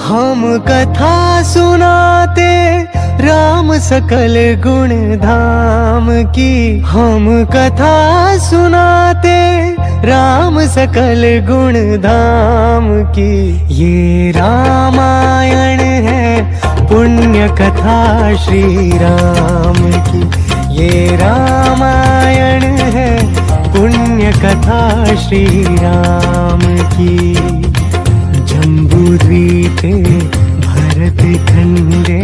हम कथा सुनाते राम सकल गुण धाम की। हम कथा सुनाते राम सकल गुण धाम की। ये रामायण है पुण्य कथा श्री राम की। ये रामायण है पुण्य कथा श्री राम की। जम्बूद्वीपे भरत खंडे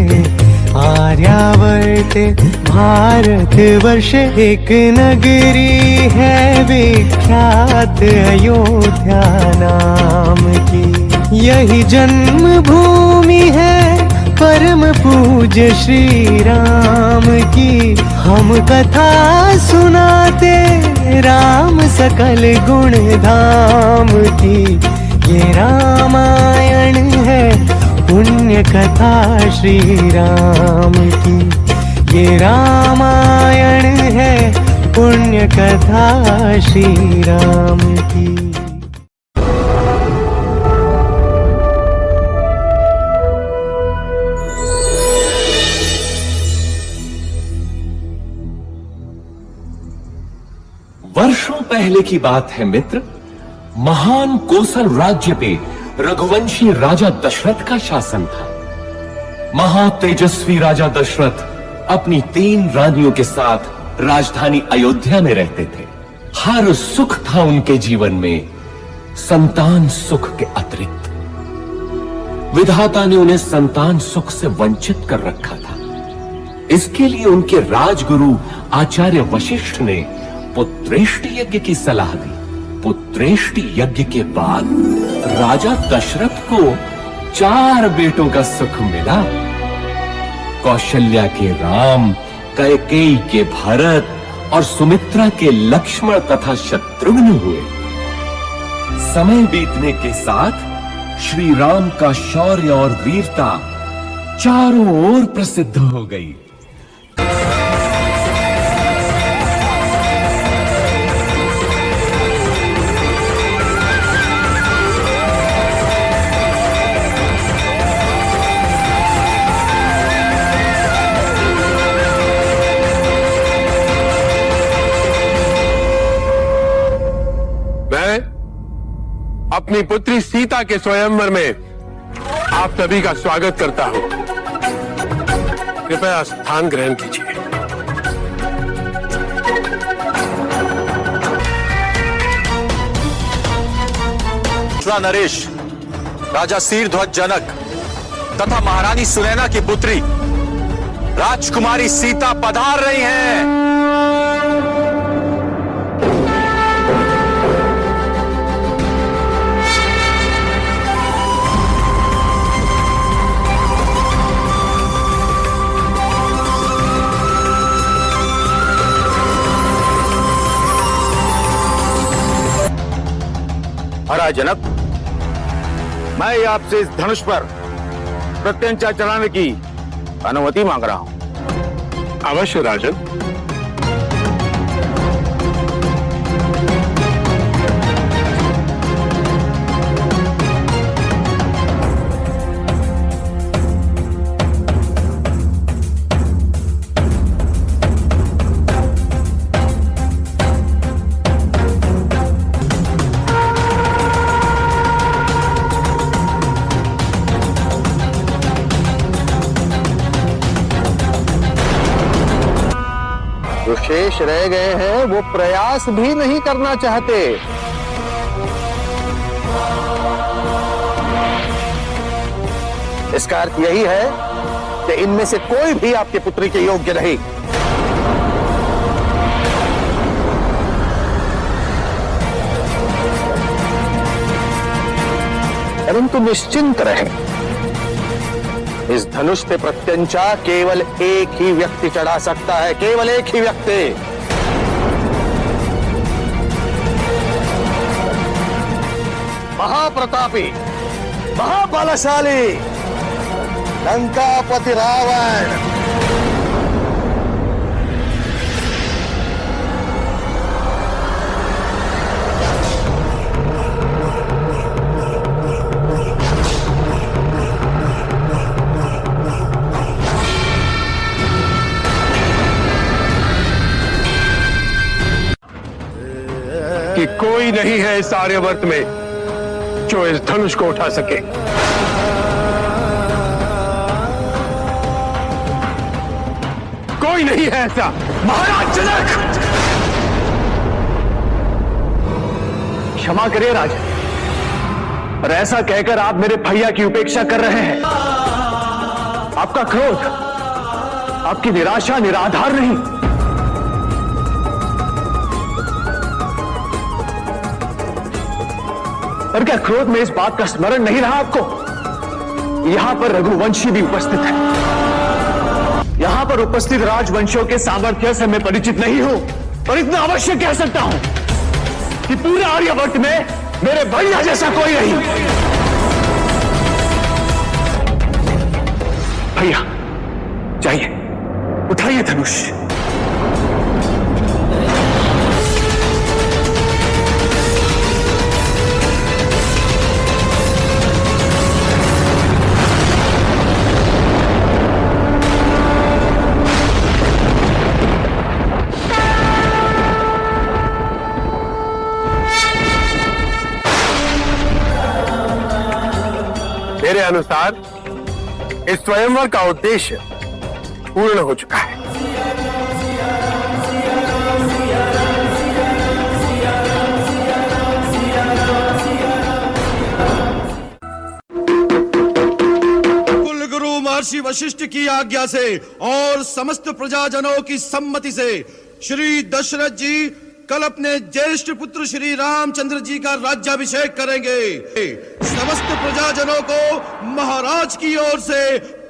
आर्यावर्ते भारतवर्ष एक नगरी है विख्यात अयोध्या नाम की। यही जन्म भूमि है परम पूज्य श्री राम की। हम कथा सुनाते राम सकल गुण धाम की। ये रामायण है पुण्य कथा श्री राम की। ये रामायण है पुण्य कथा श्री राम की। वर्षों पहले की बात है मित्र। महान कोसल राज्य पे रघुवंशी राजा दशरथ का शासन था। महातेजस्वी राजा दशरथ अपनी 3 रानियों के साथ राजधानी अयोध्या में रहते थे। हर सुख था उनके जीवन में, संतान सुख के अतिरिक्त। विधाता ने उन्हें संतान सुख से वंचित कर रखा था। इसके लिए उनके राजगुरु आचार्य वशिष्ठ ने पुत्रेष्टि यज्ञ की सलाह दी। पुत्रेष्टि यज्ञ के बाद राजा दशरथ को 4 बेटों का सुख मिला। कौशल्या के राम, कैकेयी के भरत और सुमित्रा के लक्ष्मण तथा शत्रुघ्न हुए। समय बीतने के साथ श्री राम का शौर्य और वीरता चारों ओर प्रसिद्ध हो गई। अपनी पुत्री सीता के स्वयंवर में आप सभी का स्वागत करता हूं। कृपया स्थान ग्रहण कीजिए। नरेश, राजा शीरध्वज जनक तथा महारानी सुनैना की पुत्री राजकुमारी सीता पधार रही हैं। महाराज जनक, मैं आपसे इस धनुष पर प्रत्यंचा चलाने की अनुमति मांग रहा हूं। अवश्य राजन। जो शेष रह गए हैं वो प्रयास भी नहीं करना चाहते। इसका अर्थ यही है कि इनमें से कोई भी आपके पुत्री के योग्य नहीं। परंतु निश्चिंत रहें, इस धनुष पे प्रत्यंचा केवल एक ही व्यक्ति चढ़ा सकता है, केवल एक ही व्यक्ति। महाप्रतापी, महाबलशाली लंकापति रावण। कि कोई नहीं है इस आर्यवर्त में जो इस धनुष को उठा सके। कोई नहीं है ऐसा। महाराज जनक, क्षमा करिए राजा, और ऐसा कहकर आप मेरे भैया की उपेक्षा कर रहे हैं। आपका क्रोध, आपकी निराशा निराधार नहीं। और क्या क्रोध में इस बात का स्मरण नहीं रहा आपको? यहां पर रघुवंशी भी उपस्थित है। यहां पर उपस्थित राजवंशियों के सामर्थ्य से मैं परिचित नहीं हूं, पर इतना अवश्य कह सकता हूं कि पूरे आर्यवर्त में मेरे भैया जैसा कोई नहीं। भैया जाइए, उठाइए धनुष। मेरे अनुसार इस स्वयंवर का उद्देश्य पूर्ण हो चुका है। कुलगुरु महर्षि वशिष्ठ की आज्ञा से और समस्त प्रजाजनों की सम्मति से श्री दशरथ जी कल अपने ज्येष्ठ पुत्र श्री रामचंद्र जी का राज्याभिषेक करेंगे। समस्त प्रजाजनों को महाराज की ओर से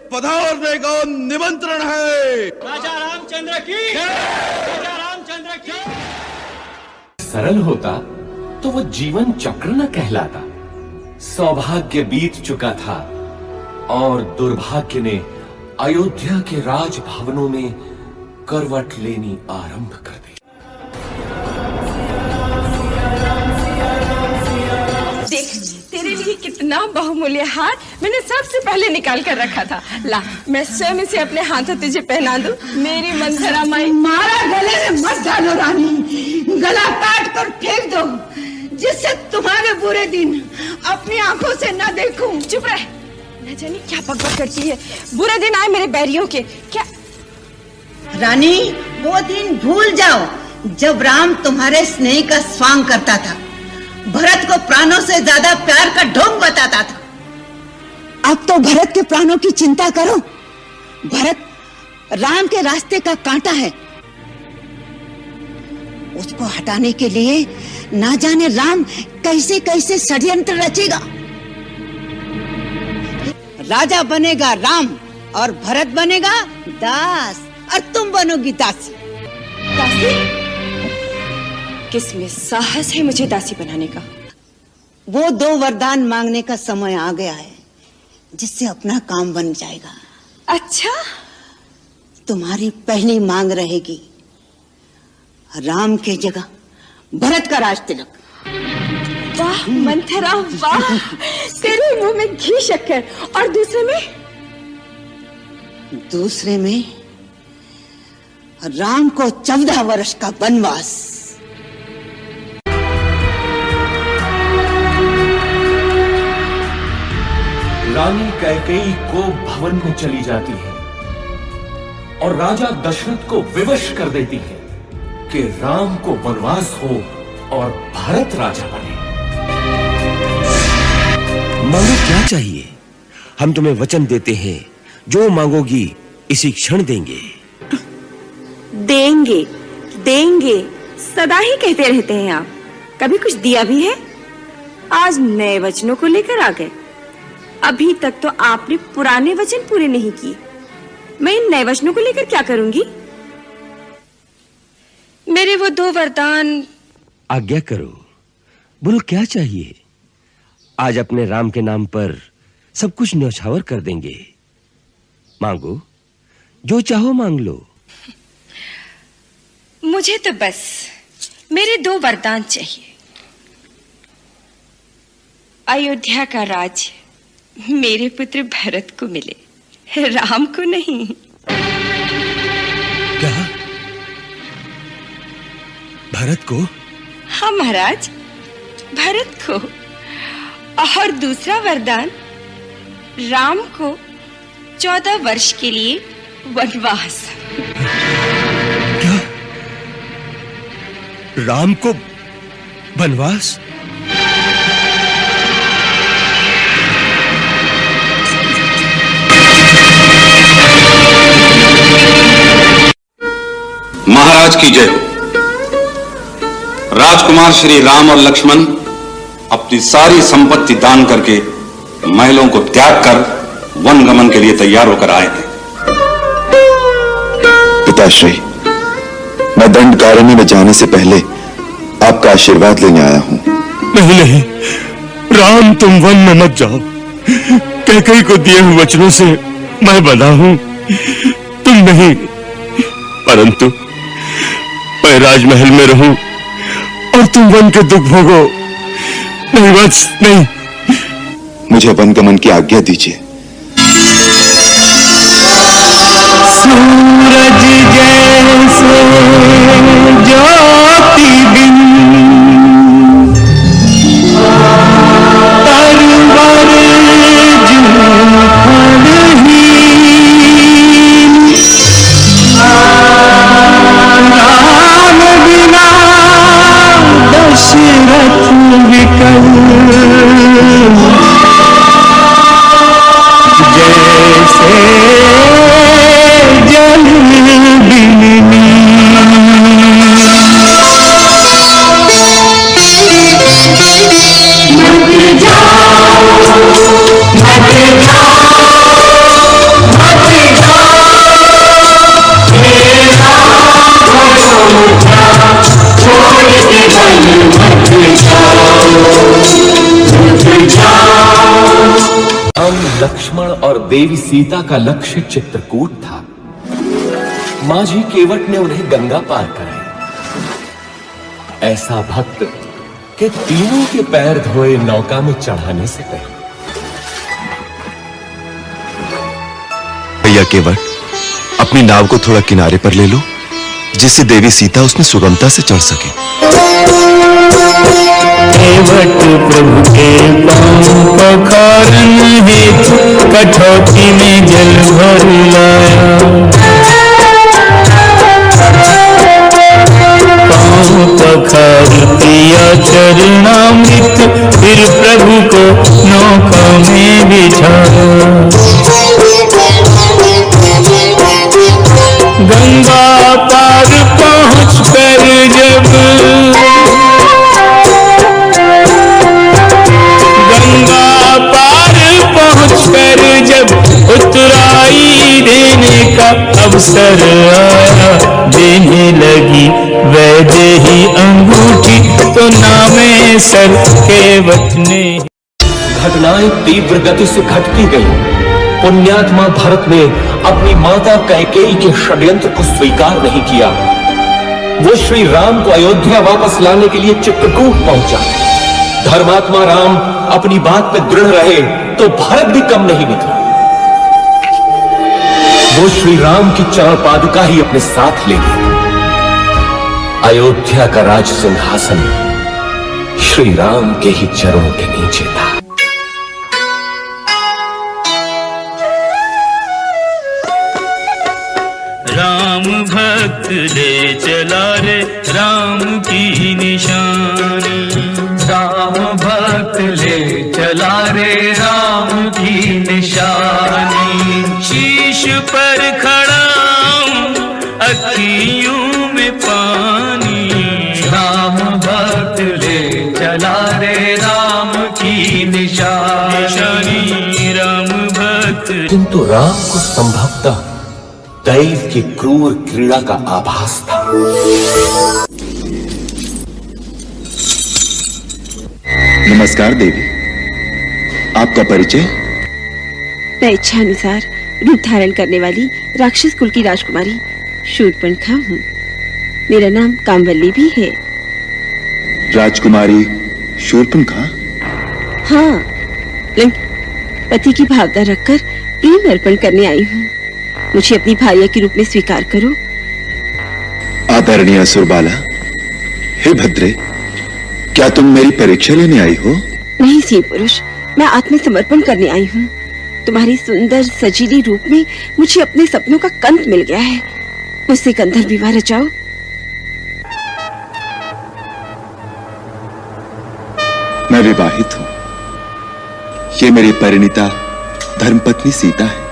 पधारने का निमंत्रण है। राजा रामचंद्र की, राजा रामचंद्र की। सरल होता तो वो जीवन चक्र न कहलाता। सौभाग्य बीत चुका था और दुर्भाग्य ने अयोध्या के राजभवनों में करवट लेनी आरंभ कर दी। देख, तेरे लिए कितना बहुमूल्य हार मैंने सबसे पहले निकाल कर रखा था। ला, मैं स्वयं इसे अपने हाथों तुझे पहना दूं। मेरी मंथरा माई। मारा गले में मत डालो रानी, गला काट कर फेंक दो, जिससे तुम्हारे बुरे दिन अपनी आंखों से न देखूं। चुप रह, न जाने क्या बकबक करती है। बुरे दिन आए मेरे बैरियों के। क्या रानी, वो दिन भूल जाओ जब राम तुम्हारे स्नेह का स्वांग करता था, भरत को प्राणों से ज्यादा प्यार का ढोंग बताता था। अब तो भरत के प्राणों की चिंता करो। भरत राम के रास्ते का कांटा है। उसको हटाने के लिए ना जाने राम कैसे कैसे षड्यंत्र रचेगा। राजा बनेगा राम और भरत बनेगा दास, और तुम बनोगी दासी। दासी? किसमें साहस है मुझे दासी बनाने का? वो 2 वरदान मांगने का समय आ गया है, जिससे अपना काम बन जाएगा। अच्छा? तुम्हारी पहली मांग रहेगी राम के जगह भरत का राज तिलक। वाह मंथरा वाह, तेरे मुंह में घी शक्कर। और दूसरे में राम को 14 वर्ष का वनवास। रानी कैकेयी को भवन में चली जाती है और राजा दशरथ को विवश कर देती है कि राम को वनवास हो और भरत राजा बने। मांगो क्या चाहिए? हम तुम्हें वचन देते हैं, जो मांगोगी इसी क्षण देंगे। देंगे देंगे सदा ही कहते रहते हैं आप, कभी कुछ दिया भी है? आज नए वचनों को लेकर आ गए। अभी तक तो आपने पुराने वचन पूरे नहीं किए। मैं इन नए वचनों को लेकर क्या करूंगी? मेरे वो 2 वरदान। आज्ञा करो, बोलो क्या चाहिए? आज अपने राम के नाम पर सब कुछ न्यौछावर कर देंगे। मांगो, जो चाहो मांग लो। मुझे तो बस मेरे 2 वरदान चाहिए। अयोध्या का राज मेरे पुत्र भरत को मिले, राम को नहीं। क्या? भरत को? हाँ महाराज, भरत को, और दूसरा वरदान राम को 14 वर्ष के लिए वनवास। क्या? राम को वनवास? महाराज की जय हो। राजकुमार श्री राम और लक्ष्मण अपनी सारी संपत्ति दान करके महलों को त्याग कर वन गमन के लिए तैयार होकर आए हैं। पिताश्री, मैं दंडकारण्य में जाने से पहले आपका आशीर्वाद लेने आया हूं। नहीं नहीं, राम तुम वन में मत जाओ। कैकेयी को दिए हुए वचनों से मैं बंधा हूं, तुम नहीं। परंतु मैं राजमहल में रहूं और तुम वन के दुख भोगो। नहीं वत्स, नहीं। मुझे वन गमन की आज्ञा दीजिए। सूरज जैसे ज्योति बिन तरवर राम बिना दशरथ विकल, जैसे जल बिननी। राम, लक्ष्मण और देवी सीता का लक्ष्य चित्रकूट था। माझी केवट ने उन्हें गंगा पार कराई। ऐसा भक्त कि तीनों के पैर धोए नौका में चढ़ाने से पहले। भैया केवट, अपनी नाव को थोड़ा किनारे पर ले लो, जिससे देवी सीता उसमें सुगमता से चढ़ सके। केवट प्रभु के पांव पखारन हेतु कठौती में जल भर लाया। पांव पखार पिया चरणामृत, फिर प्रभु को नौका में बिठाया। गंगा पार पहुँच कर जब उतराई देने का अवसर आया। देने लगी वैदेही अंगूठी, तो नामे सर केवट ने। घटनाएं तीव्र गति से घटती गई। पुण्यात्मा भरत ने अपनी माता कैकेयी के षड्यंत्र को स्वीकार नहीं किया। वो श्री राम को अयोध्या वापस लाने के लिए चित्रकूट पहुंचा। धर्मात्मा राम अपनी बात पे दृढ़ रहे तो भरत भी कम नहीं निकला। वो श्री राम की चरण पादुका ही अपने साथ ले गया। अयोध्या का राज सिंहासन श्री राम के ही चरणों के नीचे था। राम भक्त ले चला रे राम की निशानी। राम भक्त ले चला रे राम की निशानी। शीश पर खड़ा अखियों में पानी। राम भक्त ले चला रे राम की निशानी। राम भक्त। किंतु राम को संभवतः दैव की क्रूर क्रीड़ा का आभास था। नमस्कार देवी, आपका परिचय? मैं इच्छा अनुसार रूप धारण करने वाली राक्षस कुल की राजकुमारी शूर्पणखा हूँ। मेरा नाम कामवल्ली भी है। राजकुमारी शूर्पणखा? हाँ, पति की भावना रखकर प्रेम अर्पण करने आई हूँ। मुझे अपनी भार्या के रूप में स्वीकार करो। आदरणीय असुरबाला, हे भद्रे, क्या तुम मेरी परीक्षा लेने आई हो? नहीं सिंह पुरुष, मैं आत्मसमर्पण करने आई हूँ। तुम्हारी सुंदर सजीली रूप में मुझे अपने सपनों का कंठ मिल गया है। मुझसे गंधर्व विवाह रचाओ। मैं विवाहित हूं। ये मेरी परिणीता धर्मपत्नी सीता है।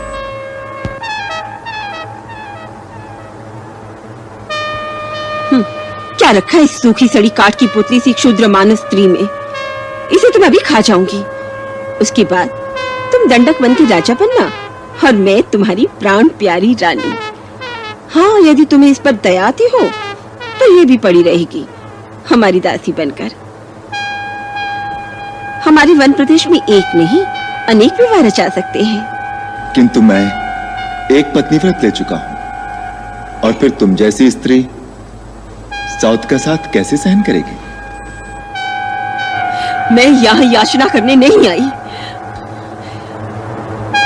क्या रखा है इस सूखी सड़ी काठ की पुतली सी क्षुद्र मानस स्त्री में? इसे तो मैं अभी खा जाऊंगी। उसके बाद तुम दंडक वन की राजा बनना और मैं तुम्हारी प्राण प्यारी रानी। हाँ, यदि तुम्हें इस पर दया आती हो तो ये भी पड़ी रहेगी हमारी दासी बनकर। हमारे वन प्रदेश में एक नहीं अनेक विवाह रचा सकते हैं। किंतु मैं एक पत्नी व्रत ले चुका हूं, और फिर तुम जैसी स्त्री साउथ का साथ कैसे सहन करेगी? मैं यहाँ याचना करने नहीं आई।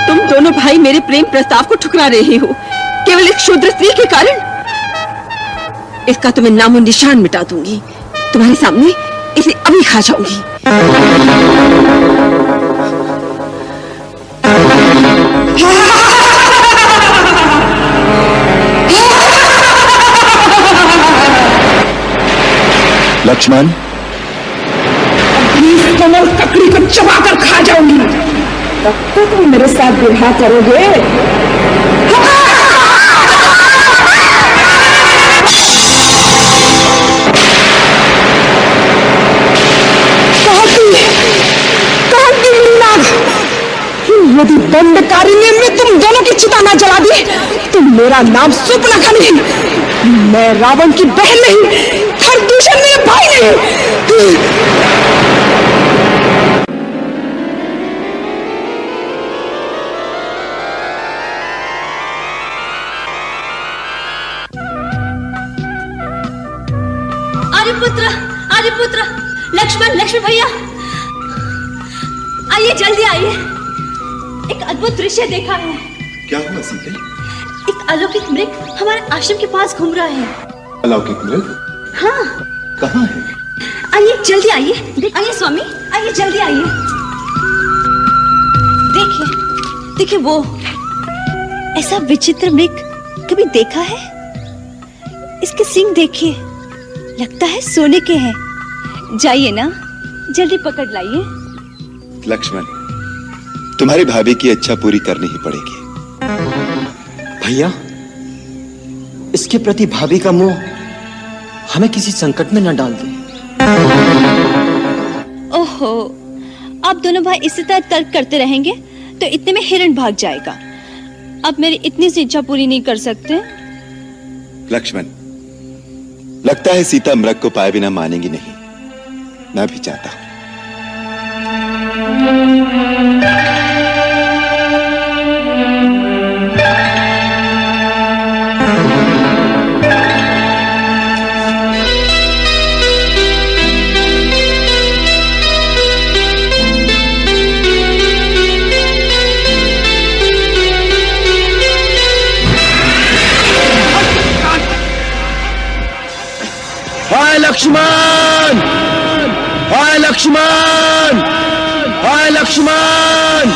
तुम दोनों भाई मेरे प्रेम प्रस्ताव को ठुकरा रहे हो केवल एक क्षुद्र स्त्री के कारण। इसका तो मैं नामो निशान मिटा दूंगी। तुम्हारे सामने इसे अभी खा जाऊंगी। लक्ष्मण, कमल ककड़ी को चबाकर खा जाऊंगी। तब तो तुम मेरे साथ विवाह करोगे। यदि दंडकारिणी में तुम दोनों की चिता न जला दी तो मेरा नाम सुपनखा नहीं, मैं रावण की बहन नहीं, खरदूषण मेरे भाई नहीं। आर्यपुत्र, लक्ष्मण भैया, आइए, जल्दी आइए। एक अद्भुत दृश्य देखा है। क्या हुआ सीते? एक अलौकिक मृग हमारे आश्रम के पास घूम रहा है। अलौकिक मृग? हाँ। कहाँ है? आइए, जल्दी आइए। आइए स्वामी, आइए, जल्दी आइए। देखिए वो ऐसा विचित्र मृग कभी देखा है? इसके सींग देखिए, लगता है सोने के हैं। जाइए ना, जल्दी पकड़ लाइए। लक्ष्मण, तुम्हारी भाभी की इच्छा पूरी करनी ही पड़ेगी। भैया, इसके प्रति भाभी का मोह हमें किसी संकट में न डाल दे। ओहो, आप दोनों भाई इसी तरह तर्क करते रहेंगे तो इतने में हिरण भाग जाएगा। अब मेरी इतनी सी इच्छा पूरी नहीं कर सकते? लक्ष्मण, लगता है सीता मृग को पाए बिना मानेंगी नहीं। मैं भी चाहता हूं। हाय लक्ष्मण, हाय लक्ष्मण, हाय लक्ष्मण,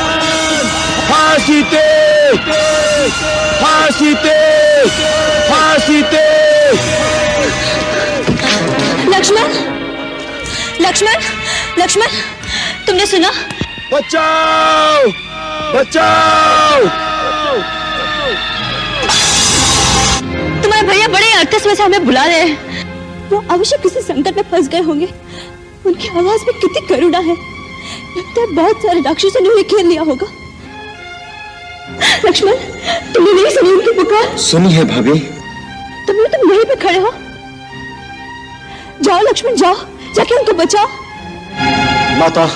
हाँ सीते, हाँ सीते, हाँ सीते। लक्ष्मण, लक्ष्मण, लक्ष्मण, तुमने सुना? बचाओ, बचाओ। तुम्हारे भैया बड़े अर्थस से हमें बुला रहे हैं। वो अवश्य किसी संकट में फंस गए होंगे। उनकी आवाज में कितनी करुणा है। लगता है बहुत सारे राक्षसों ने उन्हें घेर लिया होगा। लक्ष्मण, तुमने नहीं सुनी उनकी पुकार? सुनी है भाभी। तुम यहीं पे खड़े हो। जाओ लक्ष्मण, जाओ, जाके उनको बचाओ। माता,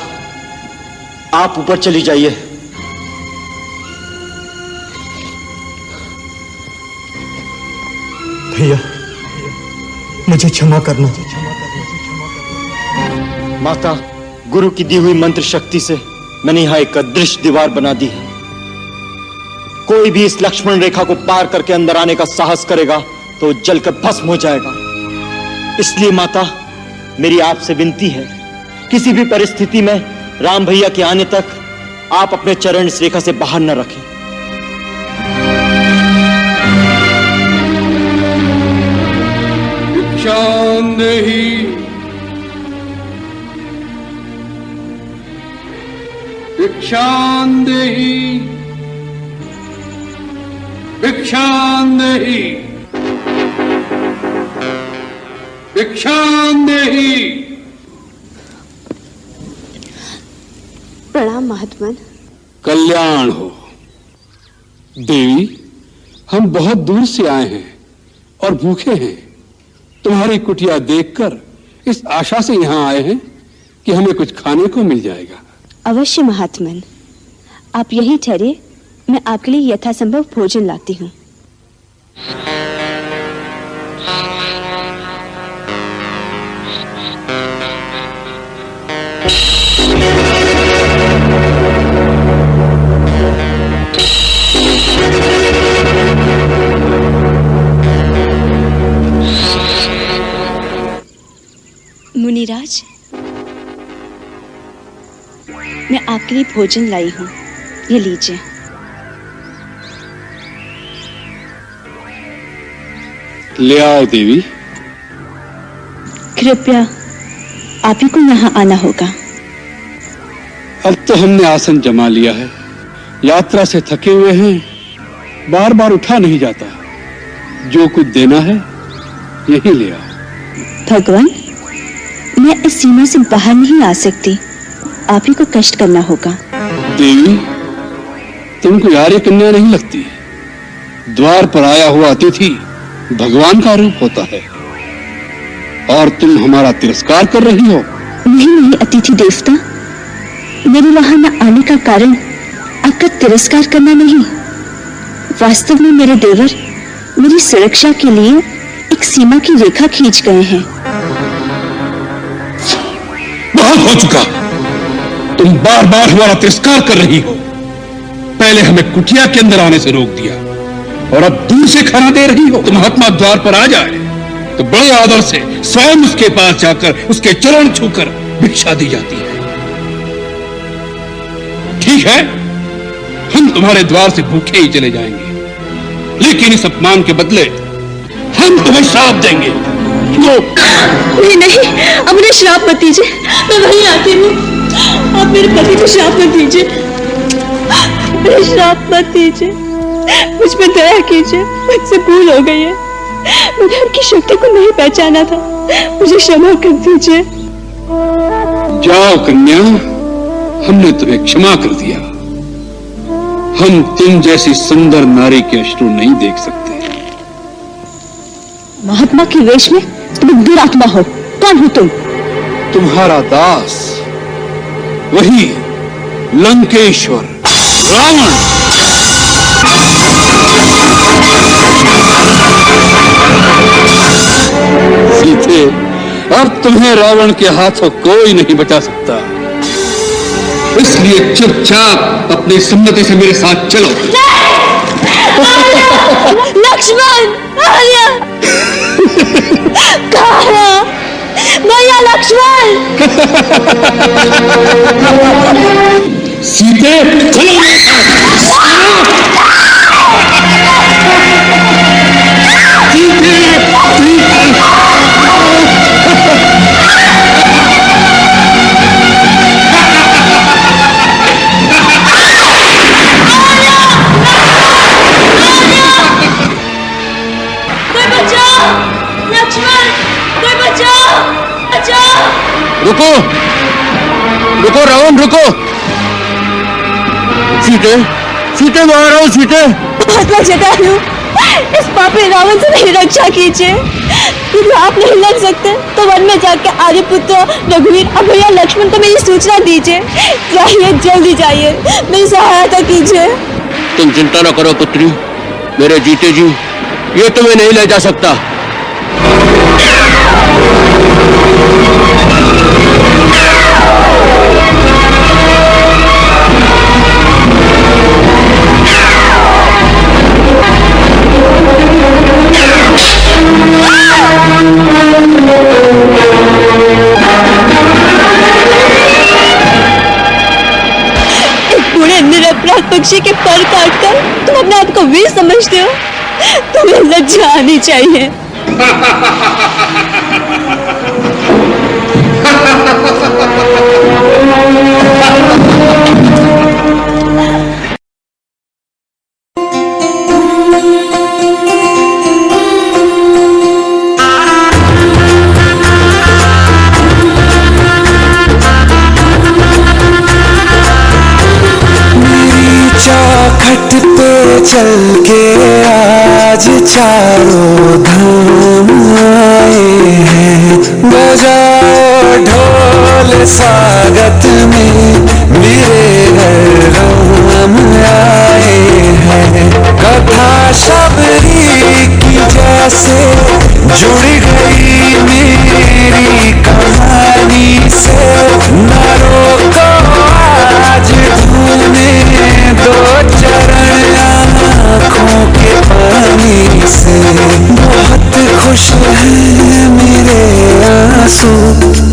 आप ऊपर चली जाइए। भैया, मुझे क्षमा करना। माता, गुरु की दी हुई मंत्र शक्ति से मैंने यहाँ एक अदृश्य दीवार बना दी है। कोई भी इस लक्ष्मण रेखा को पार करके अंदर आने का साहस करेगा तो जलकर भस्म हो जाएगा। इसलिए माता, मेरी आपसे विनती है, किसी भी परिस्थिति में राम भैया के आने तक आप अपने चरण इस रेखा से बाहर न रखें। भिक्षांदेहि भिक्षांदेहि भिक्षांदेहि भिक्षांदेहि। प्रणाम महात्मन। कल्याण हो देवी, हम बहुत दूर से आए हैं और भूखे हैं। तुम्हारी कुटिया देखकर इस आशा से यहाँ आए हैं कि हमें कुछ खाने को मिल जाएगा। अवश्य महात्मन, आप यहीं ठहरे, मैं आपके लिए यथासंभव भोजन लाती हूँ। मुनिराज, मैं आपके लिए भोजन लाई हूँ, ये लीजिए। ले आओ देवी। कृपया आप ही को यहाँ आना होगा। अब तो हमने आसन जमा लिया है, यात्रा से थके हुए हैं, बार बार उठा नहीं जाता। जो कुछ देना है यही ले आओ। भगवान, मैं इस सीमा से बाहर नहीं आ सकती, आप ही को कष्ट करना होगा। देवी, तुमको यारी कन्या नहीं लगती? द्वार पर आया हुआ अतिथि भगवान का रूप होता है और तुम हमारा तिरस्कार कर रही हो। नहीं अतिथि देवता, मेरे वहां न आने का कारण आपका तिरस्कार करना नहीं। वास्तव में मेरे देवर मेरी सुरक्षा के लिए एक सीमा की रेखा खींच गए हैं। बहुत हो चुका, तुम बार बार हमारा तिरस्कार कर रही हो। पहले हमें कुटिया के अंदर आने से रोक दिया और अब दूर से खाना दे रही हो। तो महात्मा द्वार पर आ जाए तो बड़े आदर से स्वयं उसके पास जाकर उसके चरण छूकर भिक्षा दी जाती है। ठीक है, हम तुम्हारे द्वार से भूखे ही चले जाएंगे, लेकिन इस अपमान के बदले हम तुम्हें श्राप देंगे। नहीं, अब मुझे श्राप मत दीजिए, मैं वहीं आती हूँ। आप मेरे पति को श्राप मत दीजिए, मुझे श्राप मत दीजिए, मुझ पर दया कीजिए, मुझसे भूल हो गई है, मैंने आपकी शक्ति को नहीं पहचाना था, मुझे क्षमा कर दीजिए। जाओ कन्या, हमने तुम्हें क्षमा कर दिया। हम तुम जैसी सुंदर नारी के अश्रु नहीं देख सकते। महात्मा के वेश में तुम एक दुरात्मा हो। कौन हो तुम? तुम्हारा दास, वही लंकेश्वर रावण। सीते, अब तुम्हें रावण के हाथों कोई नहीं बचा सकता, इसलिए चुपचाप अपनी सम्मति से मेरे साथ चलो। लक्ष्मण, कहाँ भैया? लक्ष्मण! सीते, चलो। रुको रुको रावण, रुको। सीते, सीते, मैं आ रहा हूं। सीते, महात्मा जटायु, इस पापी रावण से मेरी रक्षा कीजिए। यदि आप नहीं लड़ सकते तो वन में जाकर आर्यपुत्र रघुवीर और भैया लक्ष्मण को मेरी सूचना दीजिए। जाइए, जल्दी जाइए, मेरी सहायता कीजिए। तुम चिंता न करो पुत्री, मेरे जीते जी ये तुम्हें नहीं ले जा सकता। सर काटकर तुम अपने आप को वीर समझते हो? तुम्हें लज्जा आनी चाहिए। चौखट पे चल के आज चारों धाम आए हैं, बजाओ ढोल स्वागत में मेरे घर राम आए हैं। कथा शबरी की जैसे जुड़ गई मेरी कहानी से, न रोको आज धूने दो चरण आँखों के पानी से। बहुत खुश है मेरे आंसू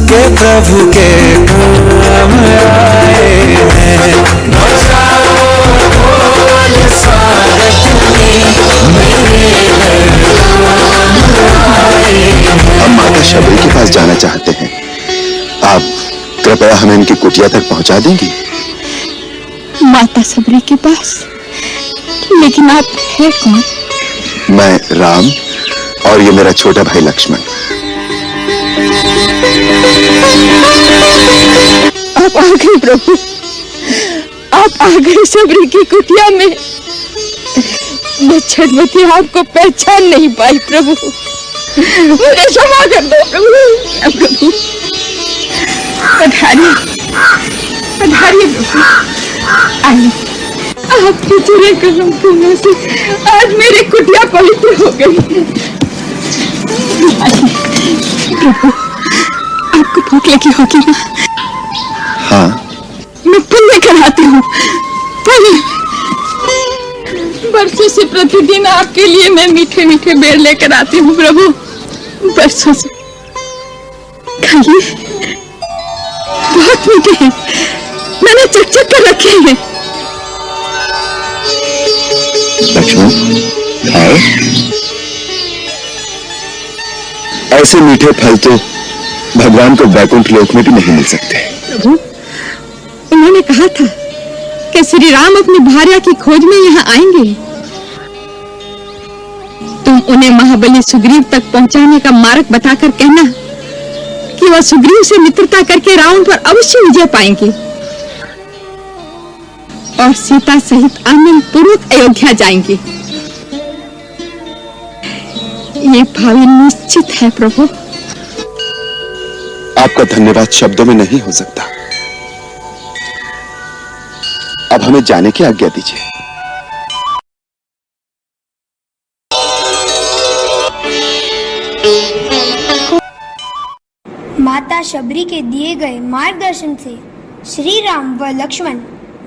के प्रभु के काम आए हैं। बजाओ ढोल स्वागत में मेरे घर आए हैं। हम माता शबरी के पास जाना चाहते हैं, आप कृपया हमें इनकी कुटिया तक पहुंचा देंगी? माता सबरी के पास? लेकिन आप है कौन? मैं राम और ये मेरा छोटा भाई लक्ष्मण। आप आ गए प्रभु, आप आ गए सबरी की कुटिया में। मैं छठवती आपको पहचान नहीं पाई प्रभु, मुझे क्षमा कर दो प्रभु। प्रभु पधारिए, पधारिए प्रभु, आइए। आपके चुरे कदम फूलों से आज मेरी कुटिया पवित्र हो गई। प्रभु आपको भूख लगी होगी ना? हाँ। मैं फल लेकर आती हूँ। फल बरसों से प्रतिदिन आपके लिए मैं मीठे मीठे बेर लेकर आती हूँ प्रभु, बरसों से। खाइए, बहुत मीठे हैं, मैंने चक कर रखे हैं। लक्ष्मण खाओ, ऐसे मीठे फल तो भगवान को वैकुंठ लोक में भी नहीं मिल सकते। प्रभु उन्होंने कहा था कि श्री राम अपनी भार्या की खोज में यहाँ आएंगे। तुम उन्हें महाबली सुग्रीव तक पहुंचाने का मार्ग बताकर कहना कि वह सुग्रीव से मित्रता करके रावण पर अवश्य विजय पाएंगे और सीता सहित आनंद पूर्वक अयोध्या जाएंगे। ये भावी निश्चित है प्रभु। आपका धन्यवाद शब्दों में नहीं हो सकता। अब हमें जाने की आज्ञा दीजिए। माता शबरी के दिए गए मार्गदर्शन से श्री राम व लक्ष्मण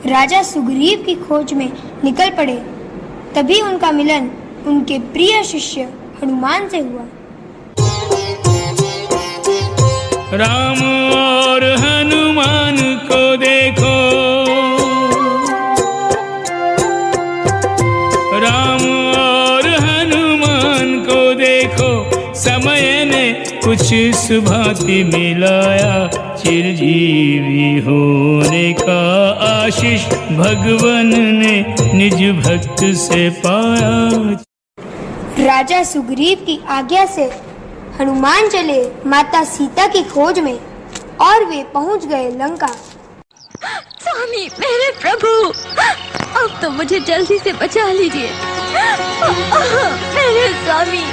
राजा सुग्रीव की खोज में निकल पड़े। तभी उनका मिलन उनके प्रिय शिष्य हनुमान से हुआ। राम और हनुमान को देखो, राम और हनुमान को देखो, समय ने कुछ इस भांति मिलाया, चिरजीवी होने का आशीष भगवान ने निज भक्त से पाया। राजा सुग्रीव की आज्ञा से हनुमान चले माता सीता की खोज में और वे पहुंच गए लंका। स्वामी मेरे प्रभु, अब तो मुझे जल्दी से बचा लीजिए मेरे स्वामी।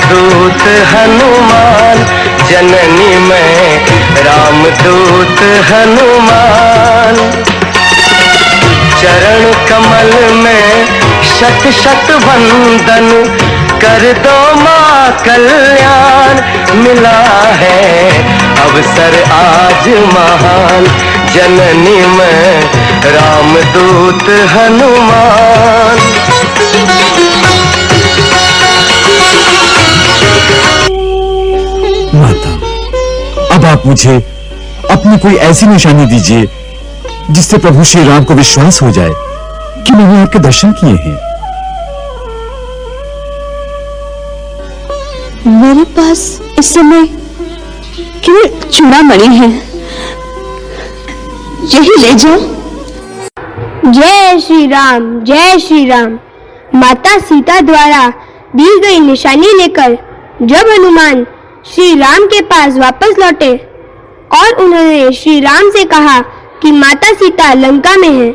दूत हनुमान, जननी मैं रामदूत हनुमान। चरण कमल में शत शत वंदन, कर दो माँ कल्याण। मिला है अवसर आज महान, जननी मैं रामदूत हनुमान। माता, अब आप मुझे अपनी कोई ऐसी निशानी दीजिए जिससे प्रभु श्री राम को विश्वास हो जाए कि मैंने आपके दर्शन किए हैं। मेरे पास इस समय केवल चूड़ामणि है, यही ले जाओ। जय श्री राम, जय श्री राम। माता सीता द्वारा दी गई निशानी लेकर जब हनुमान श्री राम के पास वापस लौटे और उन्होंने श्री राम से कहा कि माता सीता लंका में है।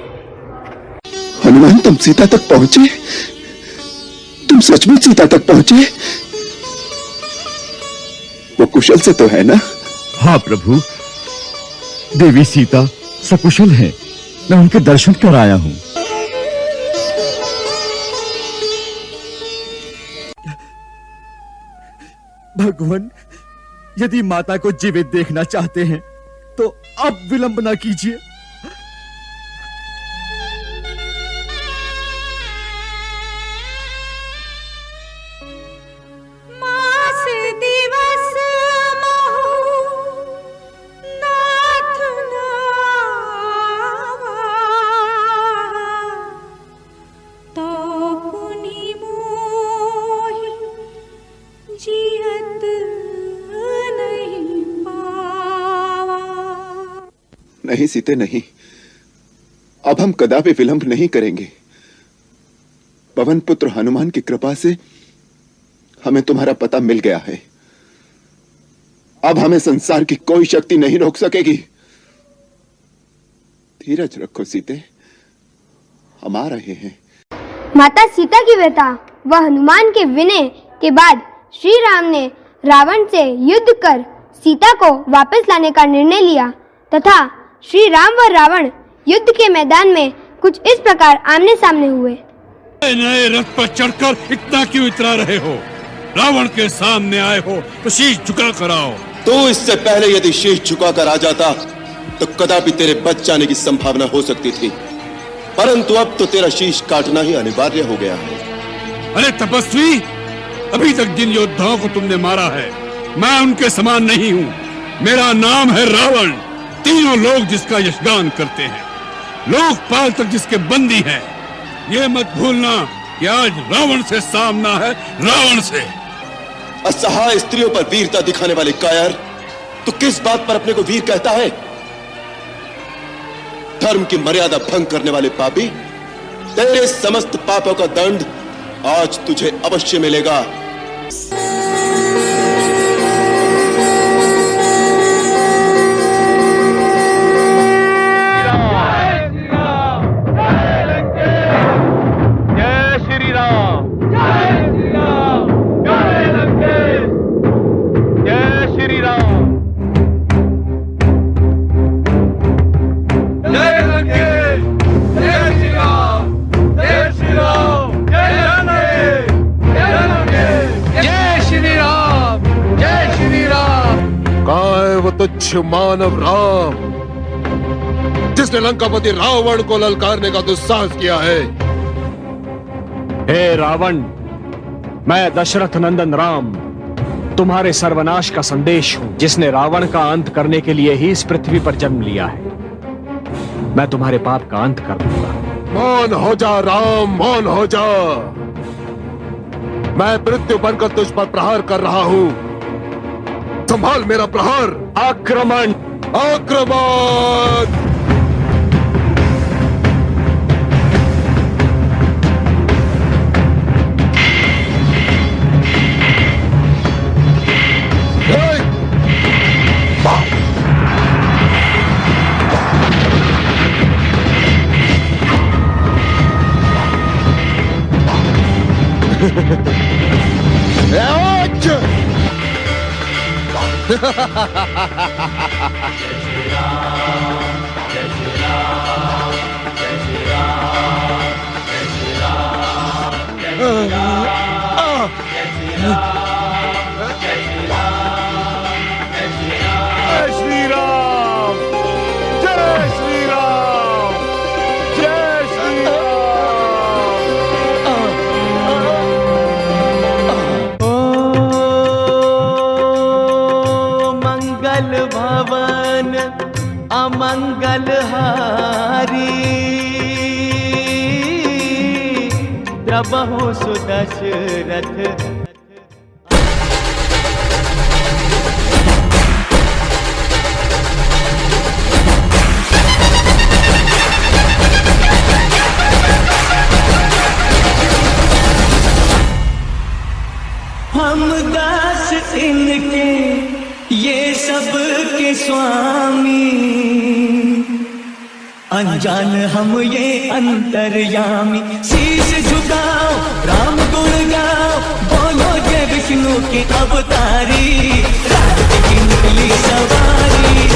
हनुमान, तुम सीता तक पहुंचे? तुम सचमुच सीता तक पहुंचे? वो कुशल से तो है ना? हाँ प्रभु, देवी सीता सकुशल है। मैं उनके दर्शन कर आया हूँ। भगवान, यदि माता को जीवित देखना चाहते हैं तो अब विलंब ना कीजिए। नहीं सीते, नहीं। अब हम कदापि विलंब नहीं करेंगे। पवन पुत्र हनुमान की कृपा से हमें तुम्हारा पता मिल गया है। अब हमें संसार की कोई शक्ति नहीं रोक सकेगी। धीरज रखो सीते, हम आ रहे हैं। माता सीता की व्यथा व हनुमान के विनय के बाद श्री राम ने रावण से युद्ध कर सीता को वापस लाने का निर्णय लिया तथा श्री राम व रावण युद्ध के मैदान में कुछ इस प्रकार आमने सामने हुए। नए रथ पर चढ़कर इतना क्यों इतरा रहे हो? रावण के सामने आए हो तो शीश झुका कर आओ। तो इससे पहले यदि शीश झुका कर आ जाता तो कदापि तेरे बच जाने की संभावना हो सकती थी, परंतु अब तो तेरा शीश काटना ही अनिवार्य हो गया है। अरे तपस्वी, अभी तक जिन योद्धाओं को तुमने मारा है मैं उनके समान नहीं हूँ। मेरा नाम है रावण। तीनों लोग जिसका यशगान करते हैं, लोकपाल तक जिसके बंदी हैं। ये मत भूलना कि आज रावण से सामना है, रावण से। असहाय स्त्रियों पर वीरता दिखाने वाले कायर, तो किस बात पर अपने को वीर कहता है? धर्म की मर्यादा भंग करने वाले पापी, तेरे समस्त पापों का दंड आज तुझे अवश्य मिलेगा। तुच्छ मानव राम, जिसने लंकापति रावण को ललकारने का दुस्साहस किया है। हे रावण, मैं दशरथ नंदन राम तुम्हारे सर्वनाश का संदेश हूं, जिसने रावण का अंत करने के लिए ही इस पृथ्वी पर जन्म लिया है। मैं तुम्हारे पाप का अंत कर दूंगा। मौन हो जा राम, मौन हो जा। मैं मृत्यु बनकर तुझ पर प्रहार कर रहा हूं। संभाल मेरा प्रहार। आक्रमण, आक्रमण। श्री राम, जय श्री राम, जय श्री मंगल भवन अमंगल हारी, प्रभु सुदशरथ हम दास इनके ये सब के स्वामी, अनजान हम ये अंतर्यामी। शीश झुकाओ राम गुण गाओ, बोलो जय विष्णु की अवतारी, रात की निकली सवारी।